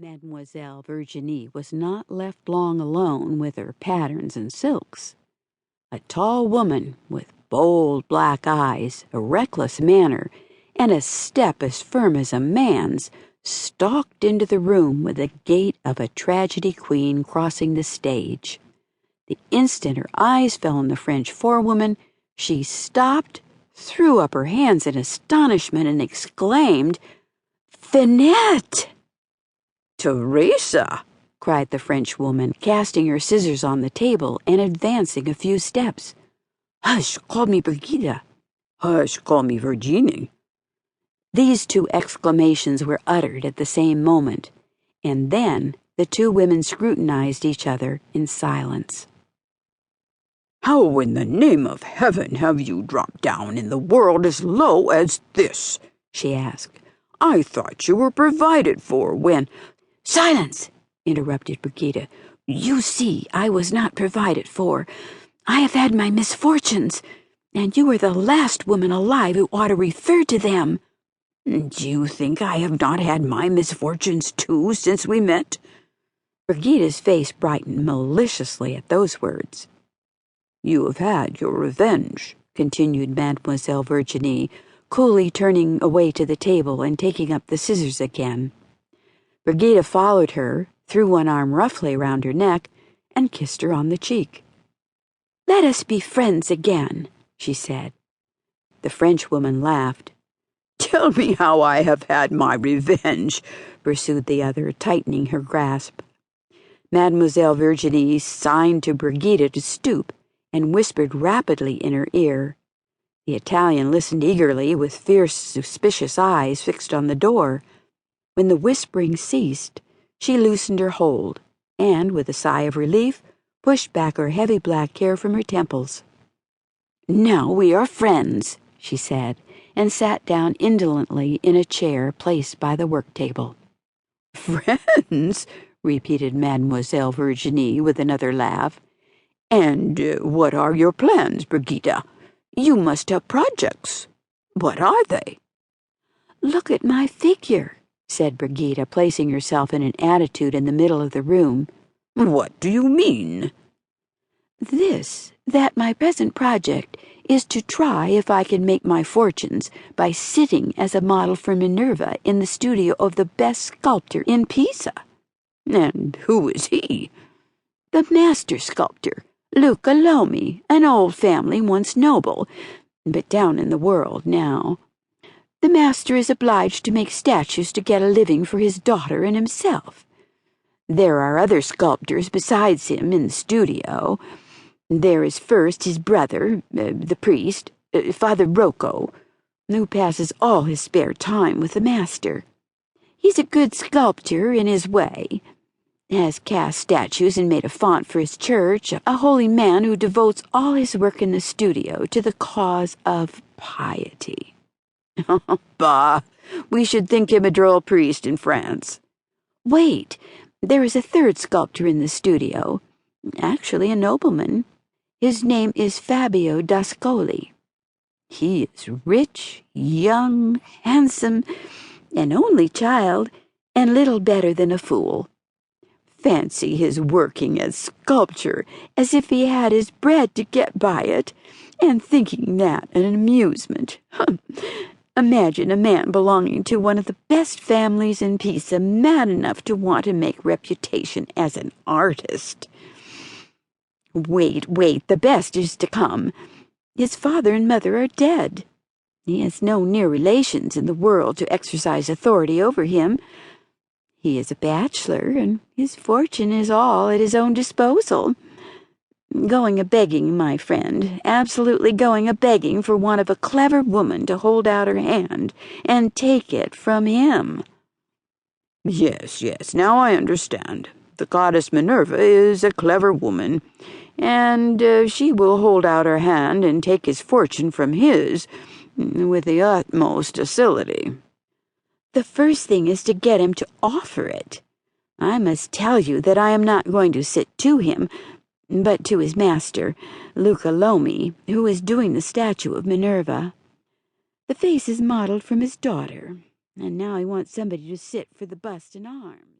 Mademoiselle Virginie was not left long alone with her patterns and silks. A tall woman with bold black eyes, a reckless manner, and a step as firm as a man's stalked into the room with the gait of a tragedy queen crossing the stage. The instant her eyes fell on the French forewoman, she stopped, threw up her hands in astonishment, and exclaimed, "Finette!" "Teresa!" cried the Frenchwoman, casting her scissors on the table and advancing a few steps. "Hush, call me Brigida." "Hush, call me Virginie." These two exclamations were uttered at the same moment, and then the two women scrutinized each other in silence. "How in the name of heaven have you dropped down in the world as low as this?" she asked. "I thought you were provided for when—" "Silence!" interrupted Brigida. "You see, I was not provided for. I have had my misfortunes, and you are the last woman alive who ought to refer to them." "Do you think I have not had my misfortunes too since we met?" Brigida's face brightened maliciously at those words. "You have had your revenge," continued Mademoiselle Virginie, coolly turning away to the table and taking up the scissors again. Brigida followed her, threw one arm roughly around her neck, and kissed her on the cheek. "Let us be friends again," she said. The Frenchwoman laughed. "Tell me how I have had my revenge," pursued the other, tightening her grasp. Mademoiselle Virginie signed to Brigida to stoop and whispered rapidly in her ear. The Italian listened eagerly, with fierce, suspicious eyes fixed on the door. When the whispering ceased, she loosened her hold, and, with a sigh of relief, pushed back her heavy black hair from her temples. "Now we are friends," she said, and sat down indolently in a chair placed by the work-table. "Friends?" repeated Mademoiselle Virginie with another laugh. "And what are your plans, Brigida? You must have projects. What are they?" "Look at my figure," said Brigida, placing herself in an attitude in the middle of the room. "What do you mean?" "That my present project is to try if I can make my fortunes by sitting as a model for Minerva in the studio of the best sculptor in Pisa." "And who is he?" "The master sculptor, Luca Lomi, an old family once noble, but down in the world now. The master is obliged to make statues to get a living for his daughter and himself. There are other sculptors besides him in the studio. There is first his brother, the priest, Father Rocco, who passes all his spare time with the master. He's a good sculptor in his way, has cast statues and made a font for his church, a holy man who devotes all his work in the studio to the cause of piety." "Bah! We should think him a droll priest in France." "Wait, there is a third sculptor in the studio, actually a nobleman. His name is Fabio d'Ascoli. He is rich, young, handsome, an only child, and little better than a fool. Fancy his working at sculpture as if he had his bread to get by it, and thinking that an amusement. Imagine a man belonging to one of the best families in Pisa mad enough to want to make reputation as an artist. Wait, the best is to come. His father and mother are dead. He has no near relations in the world to exercise authority over him. He is a bachelor, and his fortune is all at his own disposal. Going a-begging, my friend, absolutely going a-begging for want of a clever woman to hold out her hand and take it from him." Yes, now I understand. The goddess Minerva is a clever woman, and she will hold out her hand and take his fortune from his with the utmost docility. The first thing is to get him to offer it. I must tell you that I am not going to sit to him, but to his master, Luca Lomi, who is doing the statue of Minerva. The face is modeled from his daughter, and now he wants somebody to sit for the bust and arms.